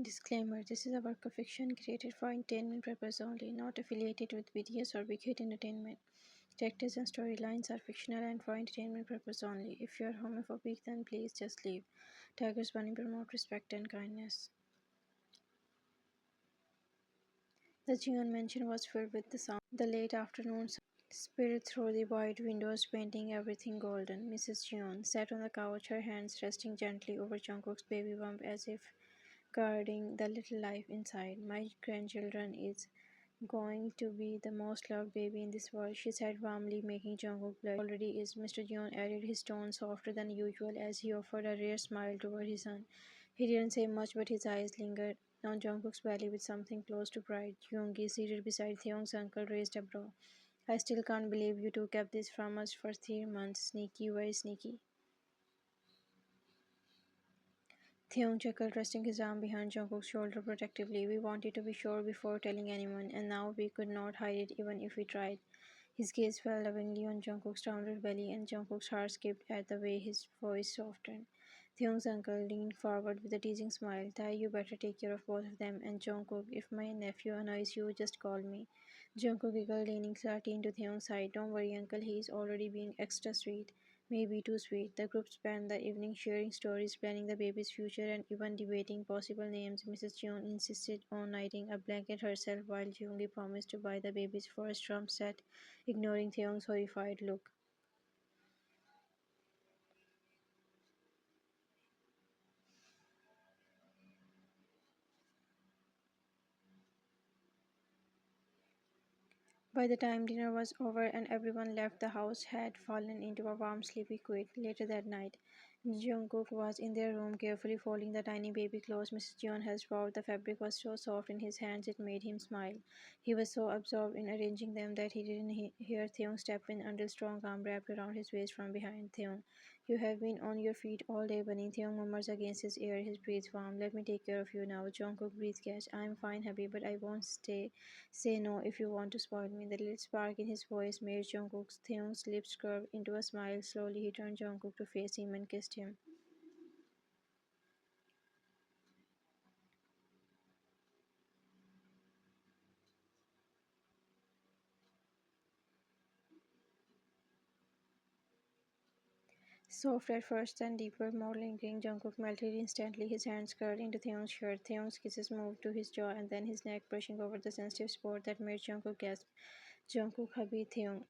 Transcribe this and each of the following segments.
Disclaimer: this is a work of fiction created for entertainment purpose only, not affiliated with BTS or Big Hit Entertainment. Characters and storylines are fictional and for entertainment purpose only. If you are homophobic, then please just leave. Tigers Bunny promote respect and kindness. The Jian mansion was filled with the sound. The late afternoon sun spilled through the wide windows, painting everything golden. Mrs. Jeon sat on the couch, her hands resting gently over Jungkook's baby bump as if guarding the little life inside. My grandchildren is going to be the most loved baby in this world, she said warmly, making Jungkook blush. Already is, Mr. Jeon added, his tone softer than usual as he offered a rare smile toward his son. He didn't say much, but his eyes lingered on Jungkook's belly with something close to pride. Yoongi, seated beside Taehyung's uncle, raised a brow. I still can't believe you two kept this from us for 3 months. Sneaky, very sneaky. Taehyung chuckled, resting his arm behind Jungkook's shoulder protectively. We wanted to be sure before telling anyone, and now we could not hide it even if we tried. His gaze fell lovingly on Jungkook's rounded belly, and Jungkook's heart skipped at the way his voice softened. Taehyung's uncle leaned forward with a teasing smile. Tai, you better take care of both of them, and Jungkook, if my nephew annoys you, just call me. Jungkook giggled, leaning slightly into Taehyung's side. Don't worry, uncle, he is already being extra sweet. Maybe too sweet. The group spent the evening sharing stories, planning the baby's future, and even debating possible names. Mrs. Jeon insisted on knitting a blanket herself, while Jeongi promised to buy the baby's first drum set, ignoring Taehyung's horrified look. By the time dinner was over and everyone left, the house had fallen into a warm, sleepy quiet. Later that night, Jungkook was in their room, carefully folding the tiny baby clothes Mrs. Jeon had brought. The fabric was so soft in his hands it made him smile. He was so absorbed in arranging them that he didn't hear Theung step in until strong arm wrapped around his waist from behind. Theung, you have been on your feet all day, Bunny. Theung murmurs against his ear, his breath warm. Let me take care of you now. Jungkook breathed catch. I'm fine, hubby, but I won't stay. Say no if you want to spoil me. The little spark in his voice made Jungkook's Theung's lips curve into a smile. Slowly he turned Jungkook to face him and kissed him. Soft at first, then deeper, more lingering, Jungkook melted instantly. His hands curled into Theung's shirt. Theung's kisses moved to his jaw and then his neck, brushing over the sensitive spot that made Jungkook gasp. Jungkook hubby Theung.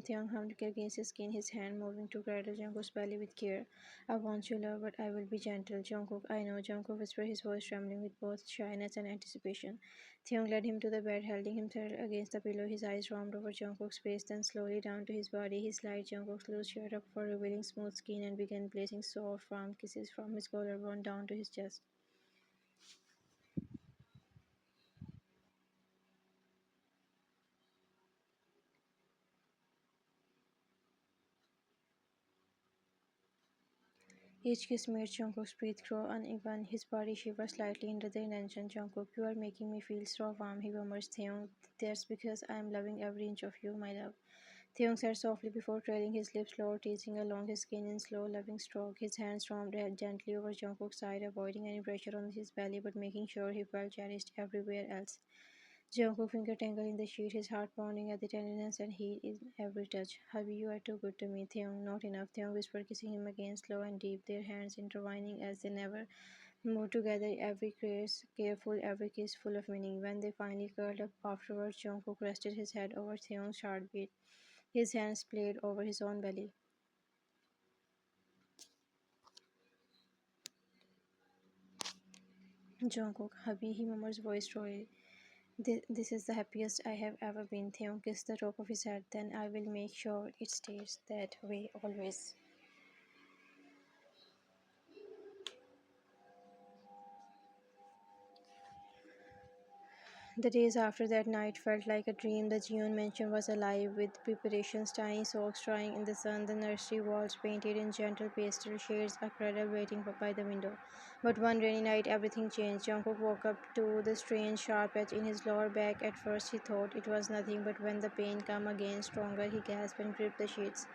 Theung hummed against his skin, his hand moving to cradle Jungkook's belly with care. I want you, love, but I will be gentle. Jungkook, I know. Jungkook whispered, his voice trembling with both shyness and anticipation. Theung led him to the bed, holding him against the pillow. His eyes roamed over Jungkook's face, then slowly down to his body. He slid Jungkook's loose shirt up for revealing smooth skin and began placing soft, warm kisses from his collarbone down to his chest. Each kiss made Jungkook's breath grow uneven, his body shivered slightly under the intention. Jungkook, you are making me feel so warm, he murmured. Theung, that's because I am loving every inch of you, my love. Theung said softly before trailing his lips lower, teasing along his skin in slow, loving stroke. His hands roamed gently over Jungkook's side, avoiding any pressure on his belly but making sure he felt cherished everywhere else. Jungkook finger tangled in the sheet, his heart pounding at the tenderness and heat in every touch. Hubby, you are too good to me, Theung. Not enough, Theung whispered, kissing him again, slow and deep, their hands intertwining as they never moved together, every kiss careful, every kiss full of meaning. When they finally curled up afterwards, Jungkook rested his head over Theung's heartbeat. His hands played over his own belly. Jungkook, hubby, he murmurs voice slowly. This is the happiest I have ever been. Theon kissed the top of his head. Then I will make sure it stays that way always. The days after that night felt like a dream. The Jeon mansion was alive with preparations, tiny socks drying in the sun, the nursery walls painted in gentle pastel shades, a cradle waiting by the window. But one rainy night, everything changed. Jungkook woke up to the strange sharp edge in his lower back. At first, he thought it was nothing, but when the pain came again stronger, he gasped and gripped the sheets.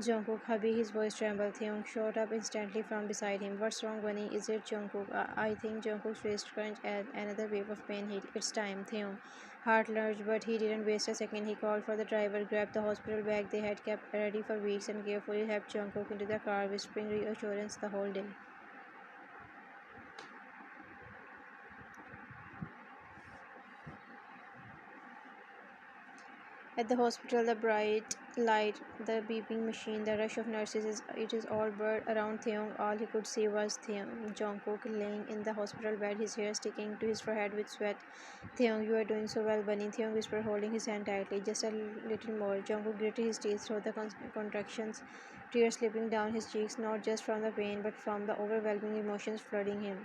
Jungkook, hubby, his voice trembled. Taehyung shot up instantly from beside him. What's wrong, Bunny? Is it Jungkook? I think Jungkook's wrist crunched and another wave of pain hit. It's time, Taehyung. Heart lurched, but he didn't waste a second. He called for the driver, grabbed the hospital bag they had kept ready for weeks, and carefully helped Jungkook into the car, whispering reassurance the whole day. At the hospital, the bright light, the beeping machine, the rush of nurses, it is all blurred around Theung. All he could see was Theung Jungkook laying in the hospital bed, his hair sticking to his forehead with sweat. Theung, you are doing so well, Bunny, Theung whispered, holding his hand tightly. Just a little more. Jungkook gritted his teeth through the contractions, tears slipping down his cheeks, not just from the pain, but from the overwhelming emotions flooding him.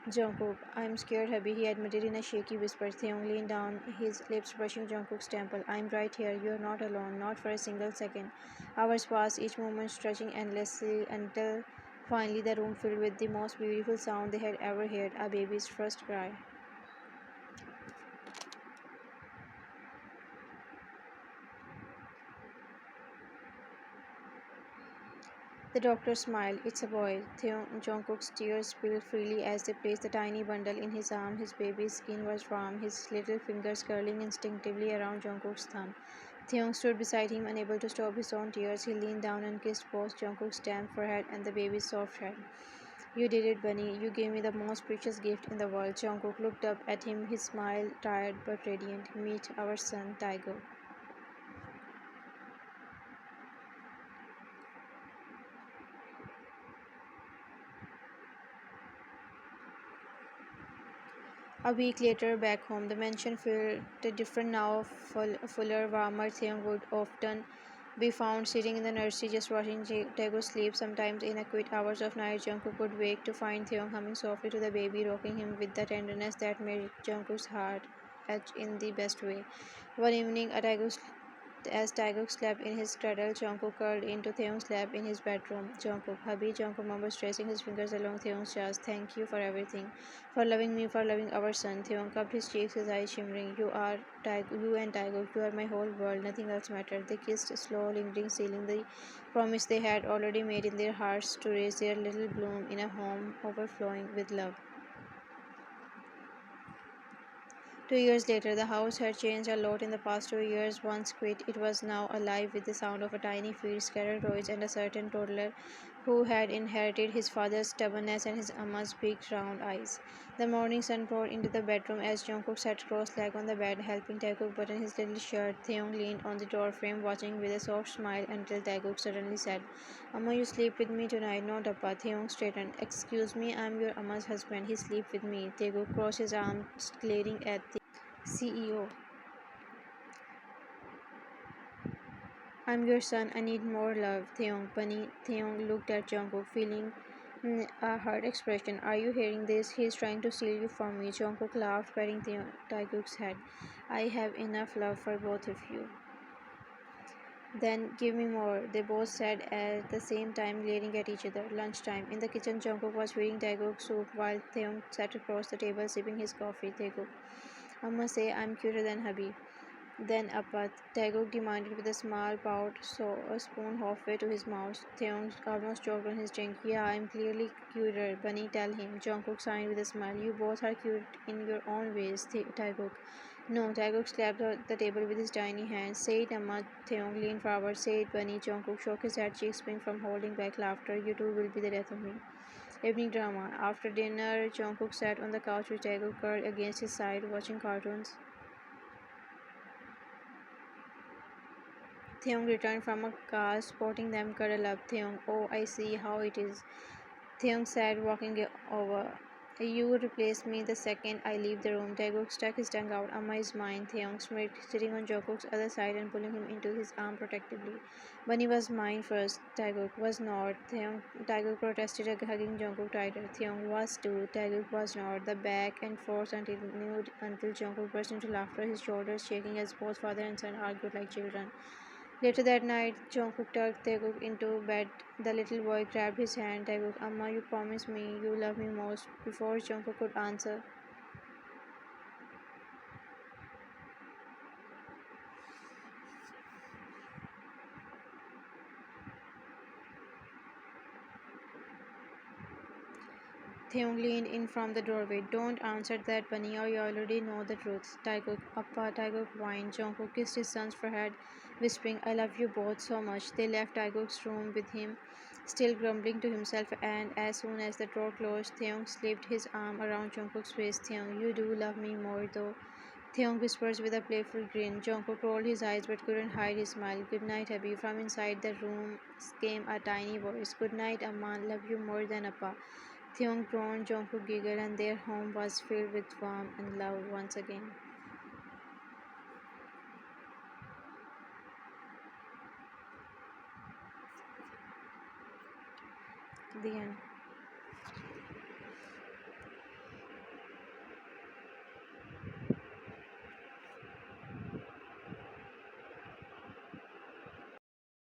Jungkook, I'm scared, hubby, he admitted in a shaky whisper. Theung leaned down, his lips brushing Jungkook's temple. I'm right here. You're not alone, not for a single second. Hours passed, each moment stretching endlessly until finally the room filled with the most beautiful sound they had ever heard, a baby's first cry. The doctor smiled. It's a boy. Jungkook's tears spilled freely as they placed the tiny bundle in his arm. His baby's skin was warm, his little fingers curling instinctively around Jungkook's thumb. Theung stood beside him, unable to stop his own tears. He leaned down and kissed both Jungkook's damp forehead and the baby's soft head. You did it, Bunny. You gave me the most precious gift in the world. Jungkook looked up at him, his smile tired but radiant. Meet our son, Taekook. A week later, back home, the mansion felt different now, fuller, warmer. Theon would often be found sitting in the nursery just watching Taego sleep. Sometimes, in the quiet hours of night, Jungkook would wake to find Theon humming softly to the baby, rocking him with the tenderness that made Jungkook's heart edge in the best way. One evening, as Taekook slept in his cradle, Jungkook curled into Theon's lap in his bedroom. Jungkook, hubby, Jungkook mumbled, tracing his fingers along Theon's chest. Thank you for everything. For loving me, for loving our son. Theon cupped his cheeks, his eyes shimmering. You and Taekook, you are my whole world. Nothing else mattered. They kissed, slow, lingering, sealing the promise they had already made in their hearts to raise their little bloom in a home overflowing with love. 2 years later, the house had changed a lot in the past 2 years. Once quit, it was now alive with the sound of a tiny feet, scattered toys, and a certain toddler who had inherited his father's stubbornness and his Amma's big round eyes. The morning sun poured into the bedroom as Jungkook sat cross-legged on the bed, helping Taekook button his little shirt. Theung leaned on the doorframe, watching with a soft smile until Taekook suddenly said, Amma, you sleep with me tonight, not Appa. Theung straightened. Excuse me, I'm your Amma's husband. He sleep with me. Taekook crossed his arms, glaring at the CEO. I'm your son. I need more love. Theong. Bunny. Theong looked at Jungkook, feeling a hurt expression. Are you hearing this? He's trying to steal you from me. Jungkook laughed, patting Taekook's head. I have enough love for both of you. Then give me more, they both said at the same time, glaring at each other. Lunchtime. In the kitchen, Jungkook was feeding Taekook soup while Theong sat across the table sipping his coffee. Taekook. Amma say I'm cuter than hubby. Then Appa, Taekook demanded with a small pout, so a spoon halfway to his mouth. Theon almost choked on his drink. Yeah, I'm clearly cuter. Bunny, tell him. Jungkook sighed with a smile. You both are cute in your own ways, Taekook. No, Taekook slapped the table with his tiny hand. Say it, Amma. Theon leaned forward. Say it, Bunny. Jungkook shook his head, cheeks pink from holding back laughter. You two will be the death of me. Evening drama. After dinner, Jungkook sat on the couch with Taekook curled against his side, watching cartoons. Theung returned from a car, spotting them cuddle up. Theung, oh, I see how it is. Theung said, walking over. You replace me the second I leave the room. Taekook stuck his tongue out. Amma is mine. Theung smirked, sitting on Jungkook's other side and pulling him into his arm protectively. Bunny was mine first. Taekook was not. Taekook protested, hugging Jungkook tighter. Theung was too. Taekook was not. The back and forth continued until Jungkook burst into laughter, his shoulders shaking as both father and son argued like children. Later that night, Jungkook tucked Taekook into bed. The little boy grabbed his hand. Taekook, Amma, you promised me you love me most. Before Jungkook could answer, Taehyung leaned in from the doorway. Don't answer that, bunny, or you already know the truth. Taekook, Appa, Taekook whined. Jungkook kissed his son's forehead, whispering, I love you both so much. They left Taekook's room with him, still grumbling to himself, and as soon as the door closed, Taehyung slipped his arm around Jungkook's waist. Taehyung, you do love me more, though. Taehyung whispers with a playful grin. Jungkook rolled his eyes but couldn't hide his smile. Good night, Abby. From inside the room came a tiny voice. Good night, Amma. Love you more than Appa. Taehyung groaned, Jungkook giggled, and their home was filled with warmth and love once again. The end.